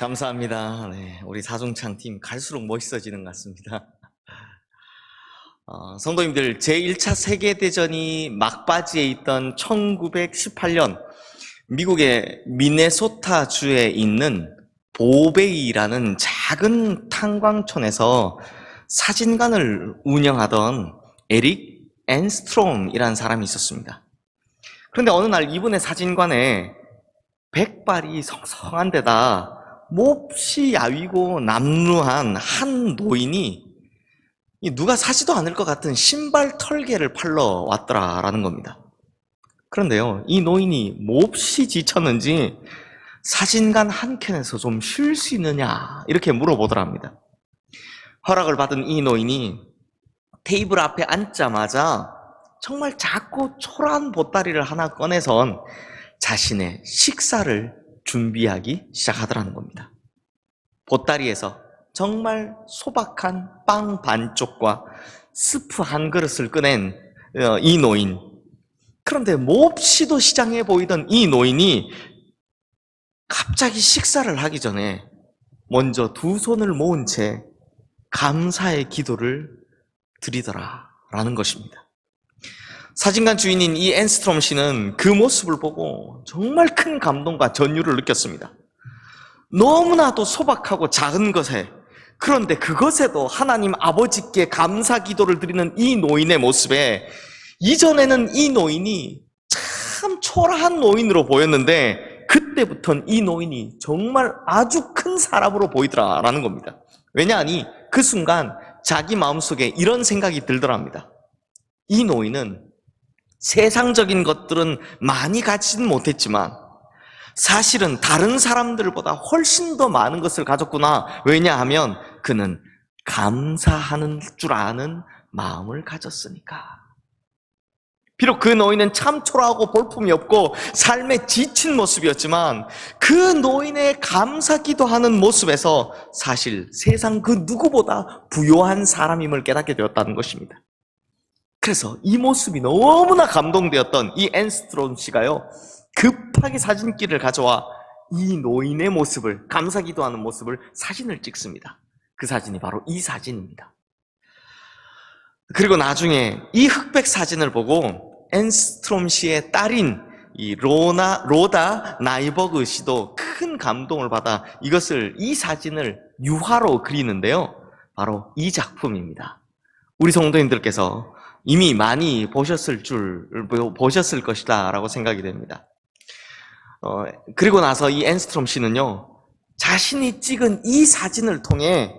감사합니다. 네, 우리 사중창 팀 갈수록 멋있어지는 것 같습니다. 성도님들, 제1차 세계대전이 막바지에 있던 1918년 미국의 미네소타주에 있는 보베이라는 작은 탄광촌에서 사진관을 운영하던 에릭 앤스트롬이라는 사람이 있었습니다. 그런데 어느 날 이분의 사진관에 백발이 성성한 데다 몹시 야위고 남루한 한 노인이 누가 사지도 않을 것 같은 신발 털개를 팔러 왔더라라는 겁니다. 그런데요, 이 노인이 몹시 지쳤는지 사진관 한켠에서 좀 쉴 수 있느냐 이렇게 물어보더랍니다. 허락을 받은 이 노인이 테이블 앞에 앉자마자 정말 작고 초라한 보따리를 하나 꺼내선 자신의 식사를 준비하기 시작하더라는 겁니다. 보따리에서 정말 소박한 빵 반쪽과 스프 한 그릇을 꺼낸 이 노인. 그런데 몹시도 시장해 보이던 이 노인이 갑자기 식사를 하기 전에 먼저 두 손을 모은 채 감사의 기도를 드리더라라는 것입니다. 사진관 주인인 이 앤스트롬 씨는 그 모습을 보고 정말 큰 감동과 전율을 느꼈습니다. 너무나도 소박하고 작은 것에, 그런데 그것에도 하나님 아버지께 감사 기도를 드리는 이 노인의 모습에, 이전에는 이 노인이 참 초라한 노인으로 보였는데 그때부터는 이 노인이 정말 아주 큰 사람으로 보이더라라는 겁니다. 왜냐하니 그 순간 자기 마음속에 이런 생각이 들더랍니다. 이 노인은 세상적인 것들은 많이 갖지는 못했지만 사실은 다른 사람들보다 훨씬 더 많은 것을 가졌구나. 왜냐하면 그는 감사하는 줄 아는 마음을 가졌으니까. 비록 그 노인은 참 초라하고 볼품이 없고 삶에 지친 모습이었지만 그 노인의 감사 기도하는 모습에서 사실 세상 그 누구보다 부요한 사람임을 깨닫게 되었다는 것입니다. 그래서 이 모습이 너무나 감동되었던 이 앤스트롬 씨가요, 급하게 사진기를 가져와 이 노인의 모습을, 감사 기도하는 모습을 사진을 찍습니다. 그 사진이 바로 이 사진입니다. 그리고 나중에 이 흑백 사진을 보고 앤스트롬 씨의 딸인 이 로다 나이버그 씨도 큰 감동을 받아 이 사진을 유화로 그리는데요. 바로 이 작품입니다. 우리 성도님들께서 이미 많이 보셨을 것이다 라고 생각이 됩니다. 그리고 나서 이 앤스트롬 씨는요, 자신이 찍은 이 사진을 통해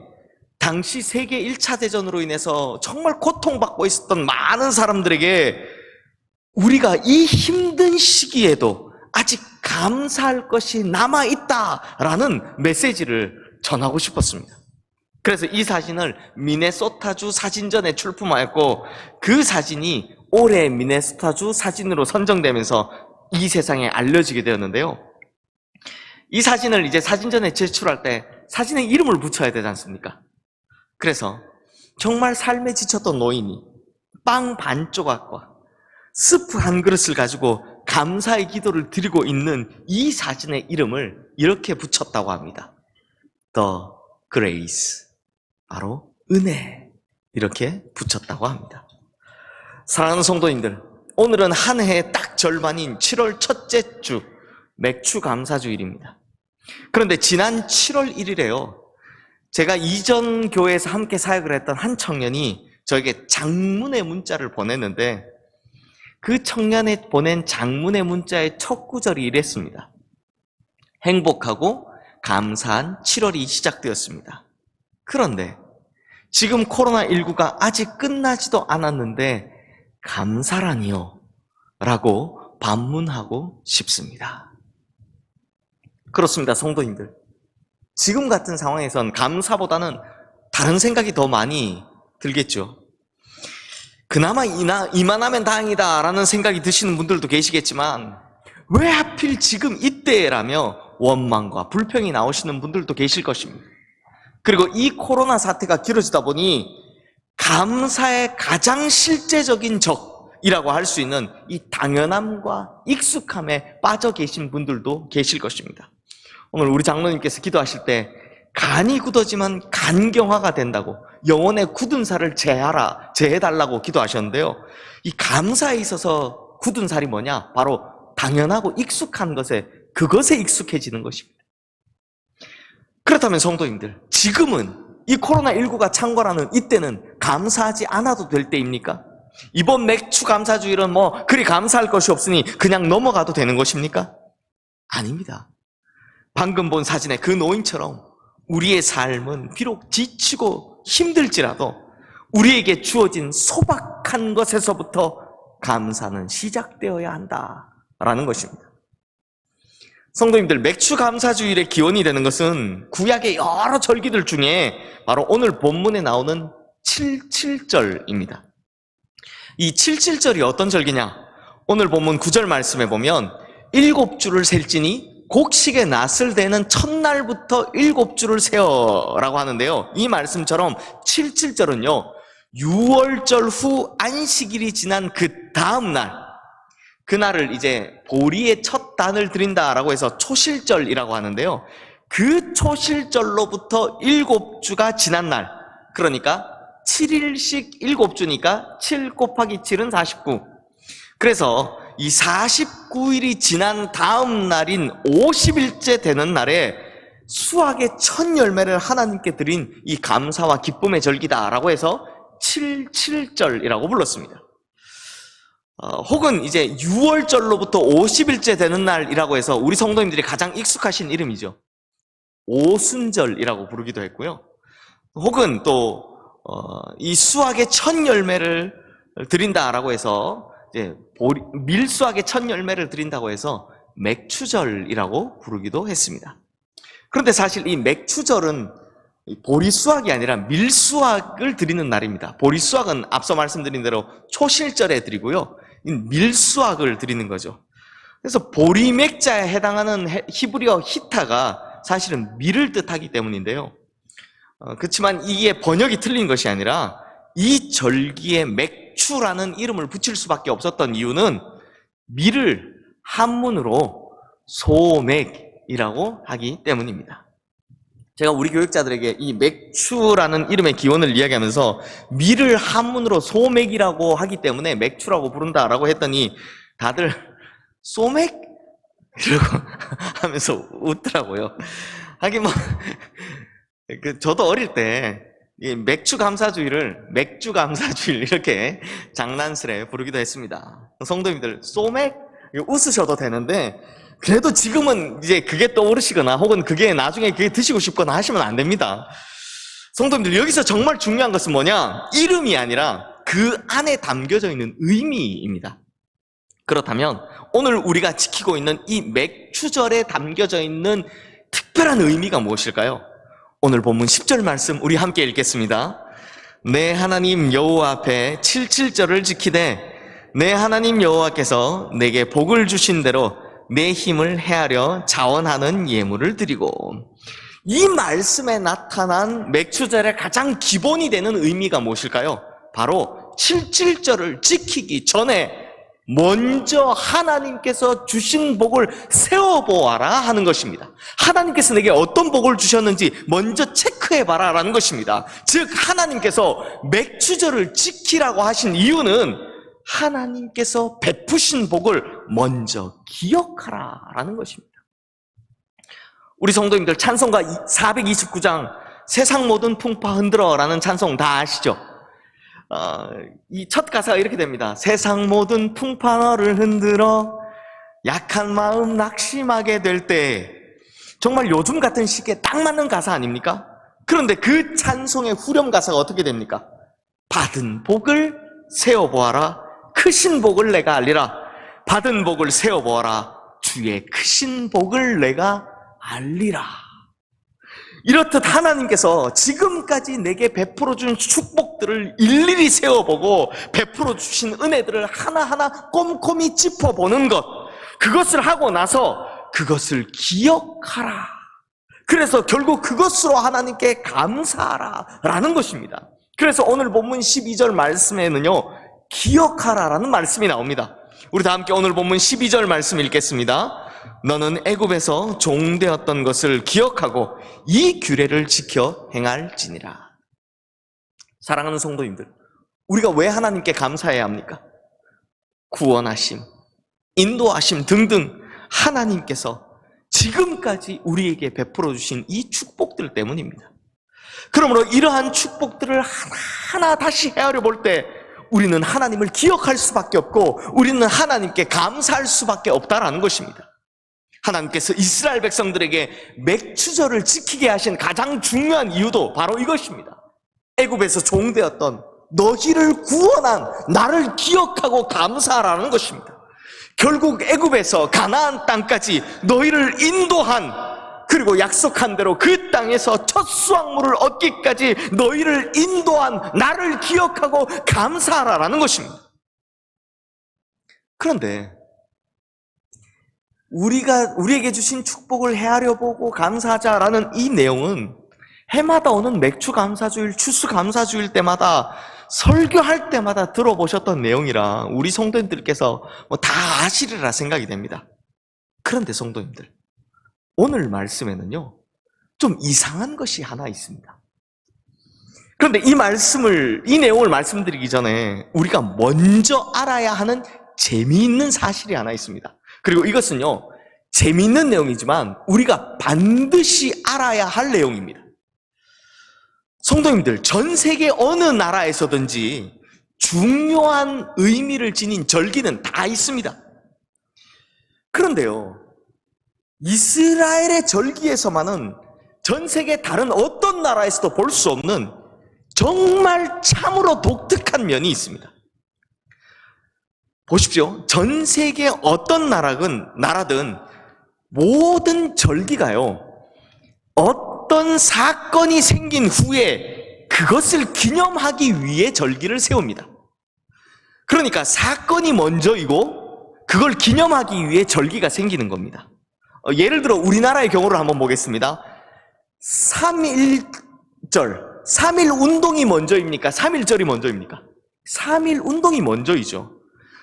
당시 세계 1차 대전으로 인해서 정말 고통받고 있었던 많은 사람들에게 우리가 이 힘든 시기에도 아직 감사할 것이 남아있다라는 메시지를 전하고 싶었습니다. 그래서 이 사진을 미네소타주 사진전에 출품하였고 그 사진이 올해 미네소타주 사진으로 선정되면서 이 세상에 알려지게 되었는데요. 이 사진을 이제 사진전에 제출할 때 사진에 이름을 붙여야 되지 않습니까? 그래서 정말 삶에 지쳤던 노인이 빵 반 조각과 스프 한 그릇을 가지고 감사의 기도를 드리고 있는 이 사진의 이름을 이렇게 붙였다고 합니다. The Grace. 바로 은혜. 이렇게 붙였다고 합니다. 사랑하는 성도님들, 오늘은 한 해의 딱 절반인 7월 첫째 주, 맥주 감사주일입니다. 그런데 지난 7월 1일에요, 제가 이전 교회에서 함께 사역을 했던 한 청년이 저에게 장문의 문자를 보냈는데 그 청년이 보낸 장문의 문자의 첫 구절이 이랬습니다. 행복하고 감사한 7월이 시작되었습니다. 그런데 지금 코로나19가 아직 끝나지도 않았는데 감사라니요? 라고 반문하고 싶습니다. 그렇습니다, 성도님들. 지금 같은 상황에선 감사보다는 다른 생각이 더 많이 들겠죠. 그나마 이만하면 다행이다 라는 생각이 드시는 분들도 계시겠지만 왜 하필 지금 이때라며 원망과 불평이 나오시는 분들도 계실 것입니다. 그리고 이 코로나 사태가 길어지다 보니 감사의 가장 실제적인 적이라고 할 수 있는 이 당연함과 익숙함에 빠져 계신 분들도 계실 것입니다. 오늘 우리 장로님께서 기도하실 때 간이 굳어지면 간경화가 된다고, 영혼의 굳은 살을 제해달라고 기도하셨는데요. 이 감사에 있어서 굳은 살이 뭐냐? 바로 당연하고 익숙한 것에, 그것에 익숙해지는 것입니다. 그렇다면 성도님들, 지금은 이 코로나19가 창궐하는 이때는 감사하지 않아도 될 때입니까? 이번 맥주 감사주일은 그리 감사할 것이 없으니 그냥 넘어가도 되는 것입니까? 아닙니다. 방금 본 사진의 그 노인처럼 우리의 삶은 비록 지치고 힘들지라도 우리에게 주어진 소박한 것에서부터 감사는 시작되어야 한다라는 것입니다. 성도님들, 맥주 감사주일의 기원이 되는 것은 구약의 여러 절기들 중에 바로 오늘 본문에 나오는 77절입니다. 이 77절이 어떤 절기냐? 오늘 본문 9절 말씀에 보면 7주를 셀지니 곡식의 낫을 대는 첫날부터 7주를 세어라고 하는데요. 이 말씀처럼 77절은요, 6월절 후 안식일이 지난 그 다음 날, 그날을 이제 보리의 첫 단을 드린다라고 해서 초실절이라고 하는데요. 그 초실절로부터 7주가 지난 날, 그러니까 7일씩 7주니까 7 곱하기 7은 49. 그래서 이 49일이 지난 다음 날인 50일째 되는 날에 수확의 첫 열매를 하나님께 드린 이 감사와 기쁨의 절기다라고 해서 77절이라고 불렀습니다. 혹은 이제 6월절로부터 50일째 되는 날이라고 해서 우리 성도님들이 가장 익숙하신 이름이죠. 오순절이라고 부르기도 했고요. 혹은 또 이 수확의 첫 열매를 드린다라고 해서 이제 밀수확의 첫 열매를 드린다고 해서 맥추절이라고 부르기도 했습니다. 그런데 사실 이 맥추절은 보리수확이 아니라 밀수확을 드리는 날입니다. 보리수확은 앞서 말씀드린 대로 초실절에 드리고요, 밀수확을 드리는 거죠. 그래서 보리맥자에 해당하는 히브리어 히타가 사실은 밀을 뜻하기 때문인데요. 그렇지만 이게 번역이 틀린 것이 아니라 이 절기에 맥추라는 이름을 붙일 수밖에 없었던 이유는 밀을 한문으로 소맥이라고 하기 때문입니다. 제가 우리 교육자들에게 이 맥추라는 이름의 기원을 이야기하면서 밀을 한문으로 소맥이라고 하기 때문에 맥추라고 부른다라고 했더니 다들 소맥? 이러고 하면서 웃더라고요. 하긴 저도 어릴 때 이 맥주 감사주일 이렇게 장난스레 부르기도 했습니다. 성도님들, 소맥? 웃으셔도 되는데 그래도 지금은 이제 그게 떠오르시거나 혹은 나중에 그게 드시고 싶거나 하시면 안 됩니다. 성도님들, 여기서 정말 중요한 것은 뭐냐? 이름이 아니라 그 안에 담겨져 있는 의미입니다. 그렇다면 오늘 우리가 지키고 있는 이 맥추절에 담겨져 있는 특별한 의미가 무엇일까요? 오늘 본문 10절 말씀 우리 함께 읽겠습니다. 내 하나님 여호와 앞에 77절을 지키되 내 하나님 여호와께서 내게 복을 주신 대로 내 힘을 헤아려 자원하는 예물을 드리고. 이 말씀에 나타난 맥추절의 가장 기본이 되는 의미가 무엇일까요? 바로 77절을 지키기 전에 먼저 하나님께서 주신 복을 세워보아라 하는 것입니다. 하나님께서 내게 어떤 복을 주셨는지 먼저 체크해봐라 라는 것입니다. 즉 하나님께서 맥추절을 지키라고 하신 이유는 하나님께서 베푸신 복을 먼저 기억하라 라는 것입니다. 우리 성도님들, 찬송가 429장 세상 모든 풍파 흔들어 라는 찬송 다 아시죠? 이 첫 가사가 이렇게 됩니다. 세상 모든 풍파 너를 흔들어 약한 마음 낙심하게 될 때. 정말 요즘 같은 시기에 딱 맞는 가사 아닙니까? 그런데 그 찬송의 후렴 가사가 어떻게 됩니까? 받은 복을 세어보아라, 크신 복을 내가 알리라. 받은 복을 세어보아라, 주의 크신 복을 내가 알리라. 이렇듯 하나님께서 지금까지 내게 베풀어 준 축복들을 일일이 세워보고 베풀어 주신 은혜들을 하나하나 꼼꼼히 짚어보는 것, 그것을 하고 나서 그것을 기억하라. 그래서 결국 그것으로 하나님께 감사하라 라는 것입니다. 그래서 오늘 본문 12절 말씀에는요, 기억하라 라는 말씀이 나옵니다. 우리 다 함께 오늘 본문 12절 말씀 읽겠습니다. 너는 애굽에서 종되었던 것을 기억하고 이 규례를 지켜 행할지니라. 사랑하는 성도님들, 우리가 왜 하나님께 감사해야 합니까? 구원하심, 인도하심 등등 하나님께서 지금까지 우리에게 베풀어 주신 이 축복들 때문입니다. 그러므로 이러한 축복들을 하나하나 다시 헤아려 볼 때 우리는 하나님을 기억할 수밖에 없고 우리는 하나님께 감사할 수밖에 없다라는 것입니다. 하나님께서 이스라엘 백성들에게 맥추절을 지키게 하신 가장 중요한 이유도 바로 이것입니다. 애굽에서 종되었던 너희를 구원한 나를 기억하고 감사하라는 것입니다. 결국 애굽에서 가나안 땅까지 너희를 인도한, 그리고 약속한 대로 그 땅에서 첫 수확물을 얻기까지 너희를 인도한 나를 기억하고 감사하라는 것입니다. 그런데 우리에게 주신 축복을 헤아려 보고 감사하자라는 이 내용은 해마다 오는 맥주 감사주일, 추수 감사주일 때마다 설교할 때마다 들어보셨던 내용이라 우리 성도님들께서 다 아시리라 생각이 됩니다. 그런데 성도님들, 오늘 말씀에는요, 좀 이상한 것이 하나 있습니다. 그런데 이 내용을 말씀드리기 전에 우리가 먼저 알아야 하는 재미있는 사실이 하나 있습니다. 그리고 이것은요, 재미있는 내용이지만 우리가 반드시 알아야 할 내용입니다. 성도님들, 전 세계 어느 나라에서든지 중요한 의미를 지닌 절기는 다 있습니다. 그런데요, 이스라엘의 절기에서만은 전 세계 다른 어떤 나라에서도 볼 수 없는 정말 참으로 독특한 면이 있습니다. 보십시오. 전 세계 어떤 나라든 모든 절기가요, 어떤 사건이 생긴 후에 그것을 기념하기 위해 절기를 세웁니다. 그러니까 사건이 먼저이고 그걸 기념하기 위해 절기가 생기는 겁니다. 예를 들어 우리나라의 경우를 한번 보겠습니다. 3.1절, 3.1 운동이 먼저입니까? 3.1절이 먼저입니까? 3.1 운동이 먼저이죠.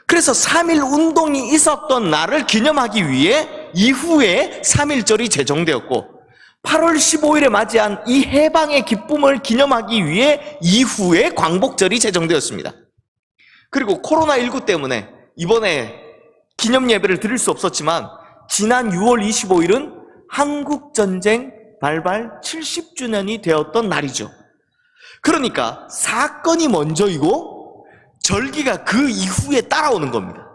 그래서 3.1 운동이 있었던 날을 기념하기 위해 이후에 3.1절이 제정되었고, 8월 15일에 맞이한 이 해방의 기쁨을 기념하기 위해 이후에 광복절이 제정되었습니다. 그리고 코로나19 때문에 이번에 기념 예배를 드릴 수 없었지만 지난 6월 25일은 한국전쟁 발발 70주년이 되었던 날이죠. 그러니까 사건이 먼저이고 절기가 그 이후에 따라오는 겁니다.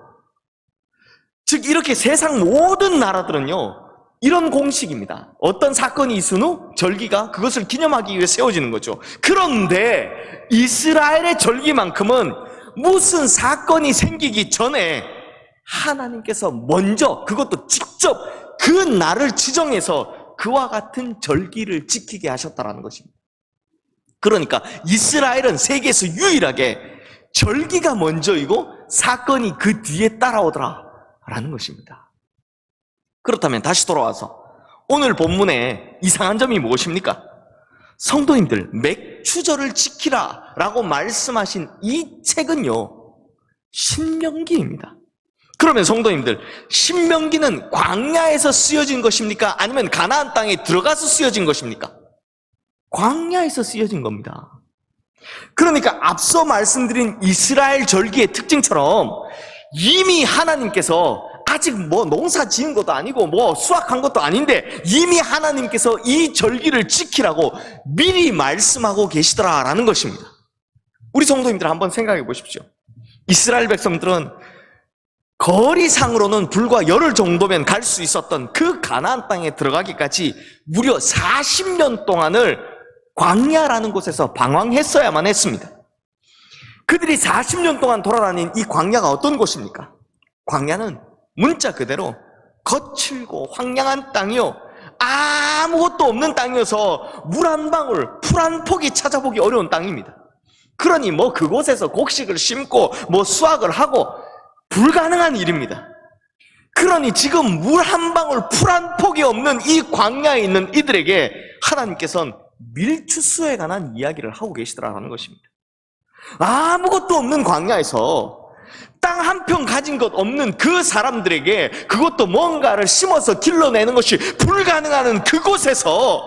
즉 이렇게 세상 모든 나라들은요, 이런 공식입니다. 어떤 사건이 있은 후 절기가 그것을 기념하기 위해 세워지는 거죠. 그런데 이스라엘의 절기만큼은 무슨 사건이 생기기 전에 하나님께서 먼저, 그것도 직접 그 날을 지정해서 그와 같은 절기를 지키게 하셨다는 것입니다. 그러니까 이스라엘은 세계에서 유일하게 절기가 먼저이고 사건이 그 뒤에 따라오더라라는 것입니다. 그렇다면 다시 돌아와서 오늘 본문의 이상한 점이 무엇입니까? 성도님들, 맥추절을 지키라 라고 말씀하신 이 책은요, 신명기입니다. 그러면 성도님들, 신명기는 광야에서 쓰여진 것입니까? 아니면 가나안 땅에 들어가서 쓰여진 것입니까? 광야에서 쓰여진 겁니다. 그러니까 앞서 말씀드린 이스라엘 절기의 특징처럼 이미 하나님께서 아직 농사 지은 것도 아니고 수확한 것도 아닌데 이미 하나님께서 이 절기를 지키라고 미리 말씀하고 계시더라라는 것입니다. 우리 성도님들 한번 생각해 보십시오. 이스라엘 백성들은 거리상으로는 불과 열흘 정도면 갈 수 있었던 그 가나안 땅에 들어가기까지 무려 40년 동안을 광야라는 곳에서 방황했어야만 했습니다. 그들이 40년 동안 돌아다닌 이 광야가 어떤 곳입니까? 광야는 문자 그대로 거칠고 황량한 땅이요, 아무것도 없는 땅이어서 물 한 방울, 풀 한 폭이 찾아보기 어려운 땅입니다. 그러니 그곳에서 곡식을 심고 수확을 하고 불가능한 일입니다. 그러니 지금 물 한 방울, 풀 한 폭이 없는 이 광야에 있는 이들에게 하나님께서는 밀추수에 관한 이야기를 하고 계시더라는 것입니다. 아무것도 없는 광야에서 땅 한 평 가진 것 없는 그 사람들에게 그것도 뭔가를 심어서 길러내는 것이 불가능한 그곳에서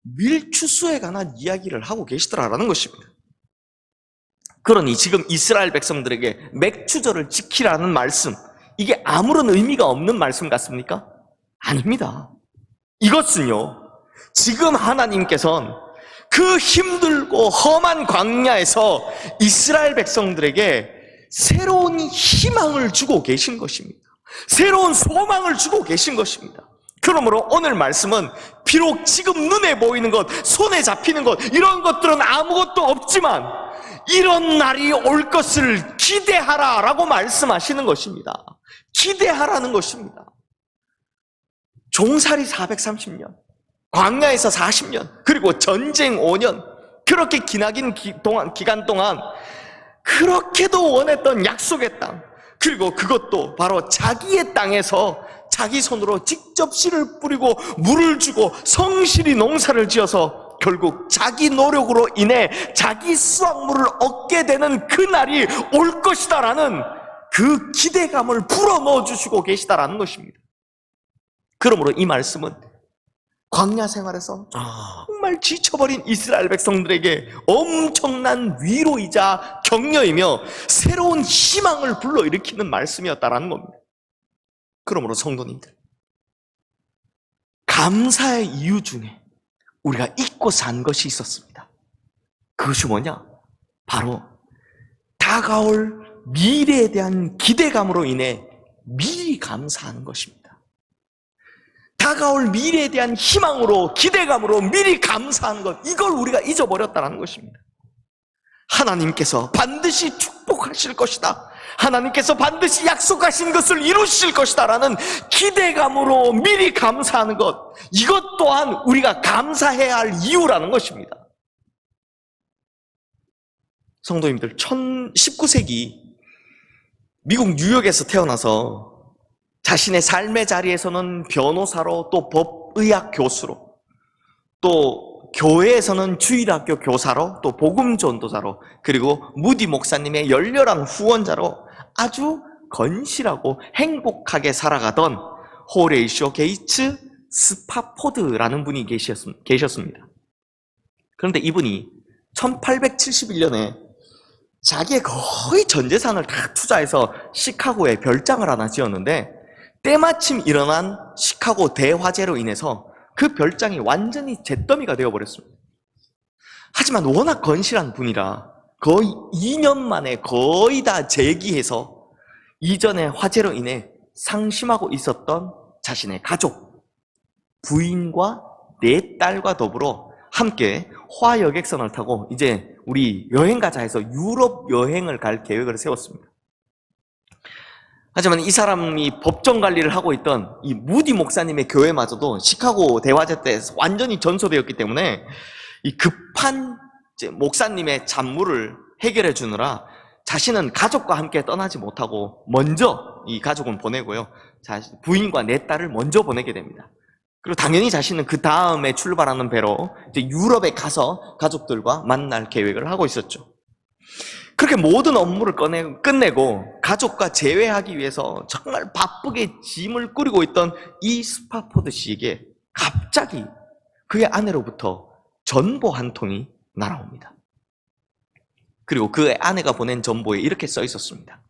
밀추수에 관한 이야기를 하고 계시더라라는 것입니다. 그러니 지금 이스라엘 백성들에게 맥추절을 지키라는 말씀, 이게 아무런 의미가 없는 말씀 같습니까? 아닙니다. 이것은요, 지금 하나님께서는 그 힘들고 험한 광야에서 이스라엘 백성들에게 새로운 희망을 주고 계신 것입니다. 새로운 소망을 주고 계신 것입니다. 그러므로 오늘 말씀은 비록 지금 눈에 보이는 것, 손에 잡히는 것, 이런 것들은 아무것도 없지만 이런 날이 올 것을 기대하라라고 말씀하시는 것입니다. 기대하라는 것입니다. 종살이 430년, 광야에서 40년, 그리고 전쟁 5년, 그렇게 기나긴 기간 동안 그렇게도 원했던 약속의 땅, 그리고 그것도 바로 자기의 땅에서 자기 손으로 직접 씨를 뿌리고 물을 주고 성실히 농사를 지어서 결국 자기 노력으로 인해 자기 수확물을 얻게 되는 그날이 올 것이다라는 그 기대감을 불어넣어 주시고 계시다라는 것입니다. 그러므로 이 말씀은 광야 생활에서 정말 지쳐버린 이스라엘 백성들에게 엄청난 위로이자 격려이며 새로운 희망을 불러일으키는 말씀이었다라는 겁니다. 그러므로 성도님들, 감사의 이유 중에 우리가 잊고 산 것이 있었습니다. 그것이 뭐냐? 바로 다가올 미래에 대한 기대감으로 인해 미리 감사하는 것입니다. 다가올 미래에 대한 희망으로, 기대감으로 미리 감사하는 것, 이걸 우리가 잊어버렸다는 것입니다. 하나님께서 반드시 축복하실 것이다, 하나님께서 반드시 약속하신 것을 이루실 것이다 라는 기대감으로 미리 감사하는 것, 이것 또한 우리가 감사해야 할 이유라는 것입니다. 성도님들, 19세기 미국 뉴욕에서 태어나서 자신의 삶의 자리에서는 변호사로, 또 법의학 교수로, 또 교회에서는 주일학교 교사로, 또 복음 전도자로, 그리고 무디 목사님의 열렬한 후원자로 아주 건실하고 행복하게 살아가던 호레이쇼 게이츠 스파포드라는 분이 계셨습니다. 그런데 이분이 1871년에 자기의 거의 전 재산을 다 투자해서 시카고에 별장을 하나 지었는데, 때마침 일어난 시카고 대화재로 인해서 그 별장이 완전히 잿더미가 되어버렸습니다. 하지만 워낙 건실한 분이라 거의 2년 만에 거의 다 재기해서 이전의 화재로 인해 상심하고 있었던 자신의 가족, 부인과 4딸과 더불어 함께 화여객선을 타고 이제 우리 여행 가자 해서 유럽 여행을 갈 계획을 세웠습니다. 하지만 이 사람이 법정 관리를 하고 있던 이 무디 목사님의 교회마저도 시카고 대화재 때 완전히 전소되었기 때문에 이 급한 목사님의 잡무를 해결해 주느라 자신은 가족과 함께 떠나지 못하고 먼저 이 가족은 보내고요, 부인과 4딸을 먼저 보내게 됩니다. 그리고 당연히 자신은 그 다음에 출발하는 배로 이제 유럽에 가서 가족들과 만날 계획을 하고 있었죠. 그렇게 모든 업무를 끝내고 가족과 재회하기 위해서 정말 바쁘게 짐을 꾸리고 있던 이 스파포드 씨에게 갑자기 그의 아내로부터 전보 한 통이 날아옵니다. 그리고 그의 아내가 보낸 전보에 이렇게 써 있었습니다.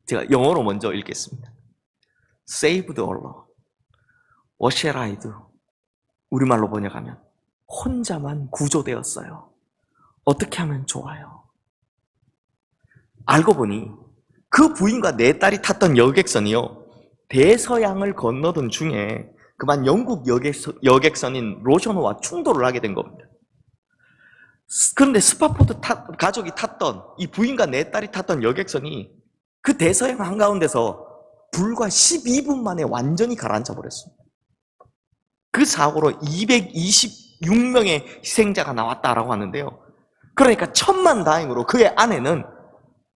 제가 영어로 먼저 읽겠습니다. Saved alone. What shall I do? 우리말로 번역하면 혼자만 구조되었어요. 어떻게 하면 좋아요? 알고 보니 그 부인과 4딸이 탔던 여객선이요, 대서양을 건너던 중에 그만 영국 여객선인 로셔노와 충돌을 하게 된 겁니다. 그런데 스파포드 가족이 탔던, 이 부인과 4딸이 탔던 여객선이 그 대서양 한가운데서 불과 12분 만에 완전히 가라앉아 버렸습니다. 그 사고로 226명의 희생자가 나왔다라고 하는데요, 그러니까 천만다행으로 그의 아내는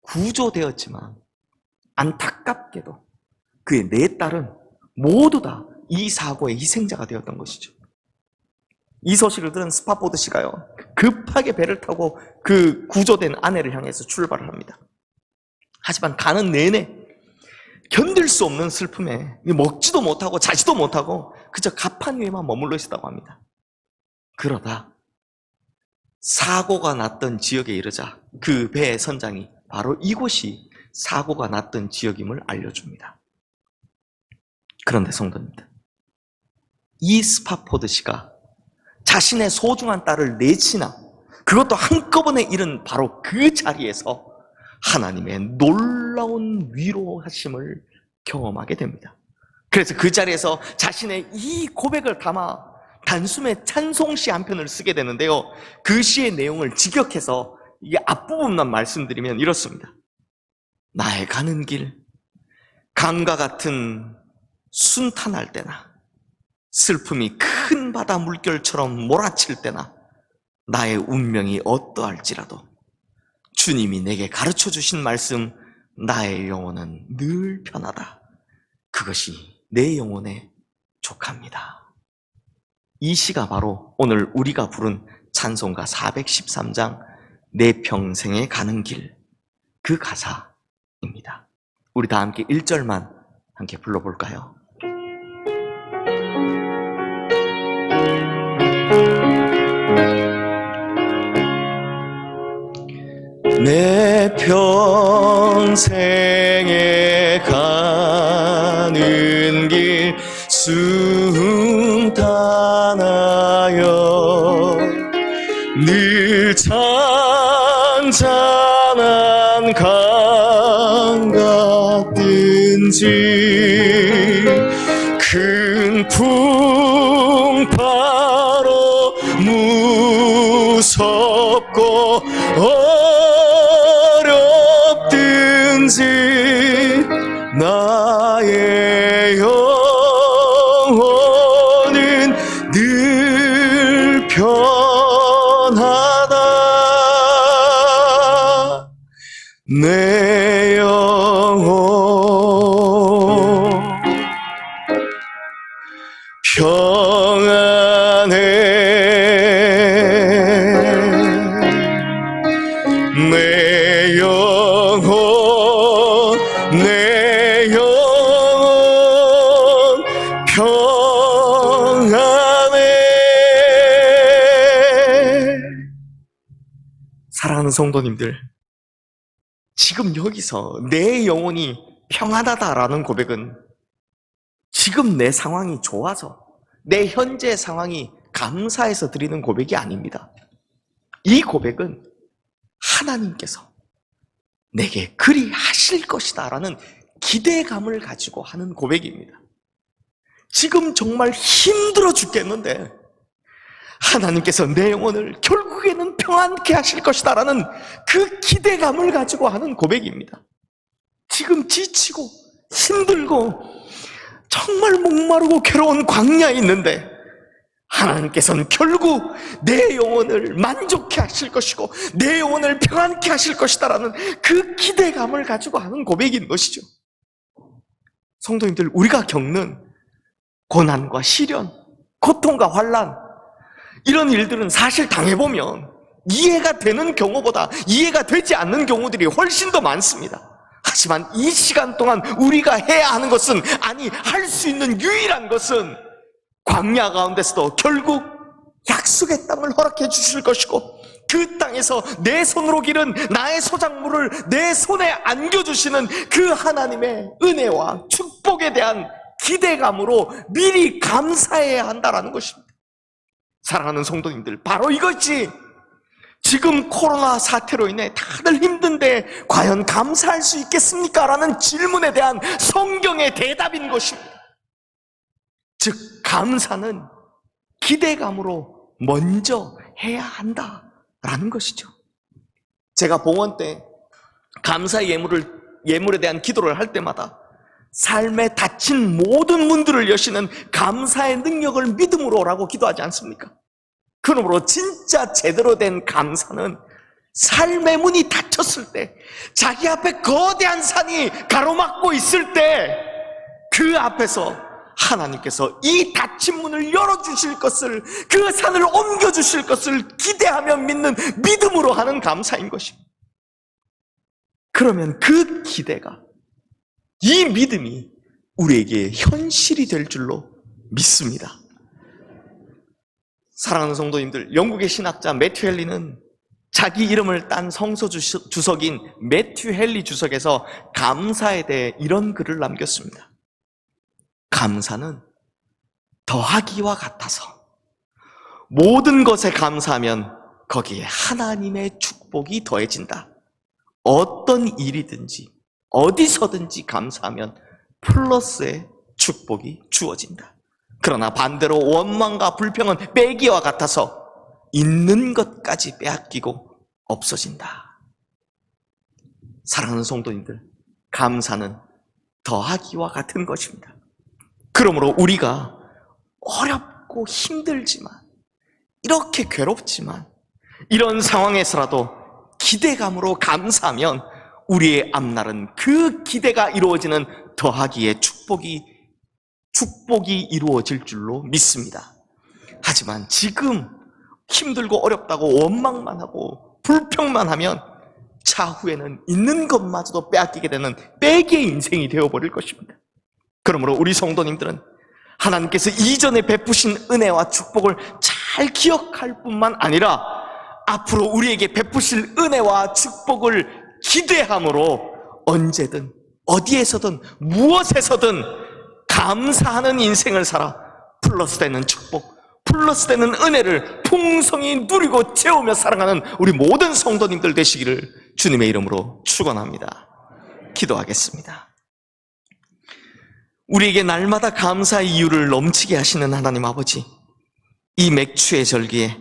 구조되었지만 안타깝게도 그의 4딸은 모두 다 이 사고의 희생자가 되었던 것이죠. 이 소식을 들은 스파포드 씨가요, 급하게 배를 타고 그 구조된 아내를 향해서 출발을 합니다. 하지만 가는 내내 견딜 수 없는 슬픔에 먹지도 못하고 자지도 못하고 그저 가판 위에만 머물러 있었다고 합니다. 그러다 사고가 났던 지역에 이르자 그 배의 선장이 바로 이곳이 사고가 났던 지역임을 알려줍니다. 그런데 성도님들, 이 스파포드 씨가 자신의 소중한 딸을 내치나 그것도 한꺼번에 잃은 바로 그 자리에서 하나님의 놀라운 위로하심을 경험하게 됩니다. 그래서 그 자리에서 자신의 이 고백을 담아 단숨에 찬송시 한 편을 쓰게 되는데요. 그 시의 내용을 직역해서 이게 앞부분만 말씀드리면 이렇습니다. 나의 가는 길, 강과 같은 순탄할 때나 슬픔이 큰 바다 물결처럼 몰아칠 때나 나의 운명이 어떠할지라도 주님이 내게 가르쳐 주신 말씀, 나의 영혼은 늘 편하다. 그것이 내 영혼에 족합니다. 이 시가 바로 오늘 우리가 부른 찬송가 413장 내 평생에 가는 길, 그 가사입니다. 우리 다 함께 1절만 함께 불러볼까요? 내 평생에 가는 길 순탄하여 늘 잔잔한 강 같든지 큰 풍파로 무섭고 어렵든지 나의 영혼은 늘 편하다. 내 영혼 평안해. 내 영혼 평안해. 사랑하는 성도님들, 지금 여기서 내 영혼이 평안하다라는 고백은 지금 내 상황이 좋아서 내 현재 상황이 감사해서 드리는 고백이 아닙니다. 이 고백은 하나님께서 내게 그리 하실 것이다 라는 기대감을 가지고 하는 고백입니다. 지금 정말 힘들어 죽겠는데 하나님께서 내 영혼을 결국에는 평안케 하실 것이다 라는 그 기대감을 가지고 하는 고백입니다. 지금 지치고 힘들고 정말 목마르고 괴로운 광야에 있는데 하나님께서는 결국 내 영혼을 만족케 하실 것이고 내 영혼을 평안케 하실 것이다 라는 그 기대감을 가지고 하는 고백인 것이죠. 성도님들, 우리가 겪는 고난과 시련, 고통과 환난, 이런 일들은 사실 당해보면 이해가 되는 경우보다 이해가 되지 않는 경우들이 훨씬 더 많습니다. 하지만 이 시간 동안 우리가 해야 하는 것은, 아니 할 수 있는 유일한 것은 광야 가운데서도 결국 약속의 땅을 허락해 주실 것이고 그 땅에서 내 손으로 기른 나의 소작물을 내 손에 안겨주시는 그 하나님의 은혜와 축복에 대한 기대감으로 미리 감사해야 한다는 것입니다. 사랑하는 성도님들, 바로 이것이 지금 코로나 사태로 인해 다들 힘든데 과연 감사할 수 있겠습니까? 라는 질문에 대한 성경의 대답인 것입니다. 즉, 감사는 기대감으로 먼저 해야 한다라는 것이죠. 제가 봉헌 때 감사 예물에 대한 기도를 할 때마다 삶에 닫힌 모든 문들을 여시는 감사의 능력을 믿음으로라고 기도하지 않습니까? 그러므로 진짜 제대로 된 감사는 삶의 문이 닫혔을 때, 자기 앞에 거대한 산이 가로막고 있을 때 그 앞에서 하나님께서 이 닫힌 문을 열어주실 것을, 그 산을 옮겨주실 것을 기대하며 믿는 믿음으로 하는 감사인 것입니다. 그러면 그 기대가, 이 믿음이 우리에게 현실이 될 줄로 믿습니다. 사랑하는 성도님들, 영국의 신학자 매튜 헨리는 자기 이름을 딴 성서 주석인 매튜 헨리 주석에서 감사에 대해 이런 글을 남겼습니다. 감사는 더하기와 같아서 모든 것에 감사하면 거기에 하나님의 축복이 더해진다. 어떤 일이든지 어디서든지 감사하면 플러스의 축복이 주어진다. 그러나 반대로 원망과 불평은 빼기와 같아서 있는 것까지 빼앗기고 없어진다. 사랑하는 성도님들, 감사는 더하기와 같은 것입니다. 그러므로 우리가 어렵고 힘들지만, 이렇게 괴롭지만, 이런 상황에서라도 기대감으로 감사하면 우리의 앞날은 그 기대가 이루어지는 더하기의 축복이 이루어질 줄로 믿습니다. 하지만 지금 힘들고 어렵다고 원망만 하고 불평만 하면 차후에는 있는 것마저도 빼앗기게 되는 빼기의 인생이 되어버릴 것입니다. 그러므로 우리 성도님들은 하나님께서 이전에 베푸신 은혜와 축복을 잘 기억할 뿐만 아니라 앞으로 우리에게 베푸실 은혜와 축복을 기대함으로 언제든 어디에서든 무엇에서든 감사하는 인생을 살아 플러스 되는 축복, 플러스 되는 은혜를 풍성히 누리고 채우며 살아가는 우리 모든 성도님들 되시기를 주님의 이름으로 축원합니다. 기도하겠습니다. 우리에게 날마다 감사의 이유를 넘치게 하시는 하나님 아버지, 이 맥추의 절기에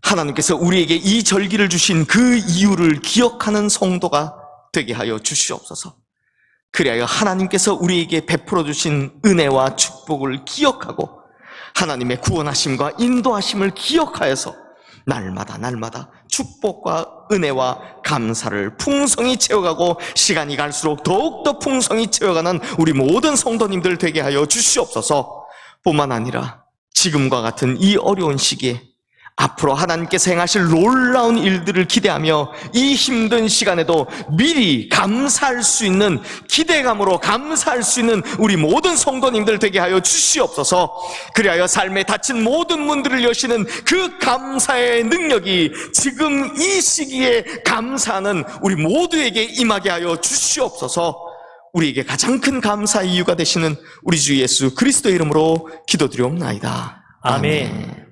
하나님께서 우리에게 이 절기를 주신 그 이유를 기억하는 성도가 되게 하여 주시옵소서. 그리하여 하나님께서 우리에게 베풀어 주신 은혜와 축복을 기억하고 하나님의 구원하심과 인도하심을 기억하여서 날마다 축복과 은혜와 감사를 풍성히 채워가고 시간이 갈수록 더욱더 풍성히 채워가는 우리 모든 성도님들 되게 하여 주시옵소서. 뿐만 아니라 지금과 같은 이 어려운 시기에 앞으로 하나님께서 행하실 놀라운 일들을 기대하며 이 힘든 시간에도 미리 감사할 수 있는, 기대감으로 감사할 수 있는 우리 모든 성도님들 되게 하여 주시옵소서. 그리하여 삶에 닫힌 모든 문들을 여시는 그 감사의 능력이 지금 이 시기에 감사하는 우리 모두에게 임하게 하여 주시옵소서. 우리에게 가장 큰 감사의 이유가 되시는 우리 주 예수 그리스도의 이름으로 기도드리옵나이다. 아멘.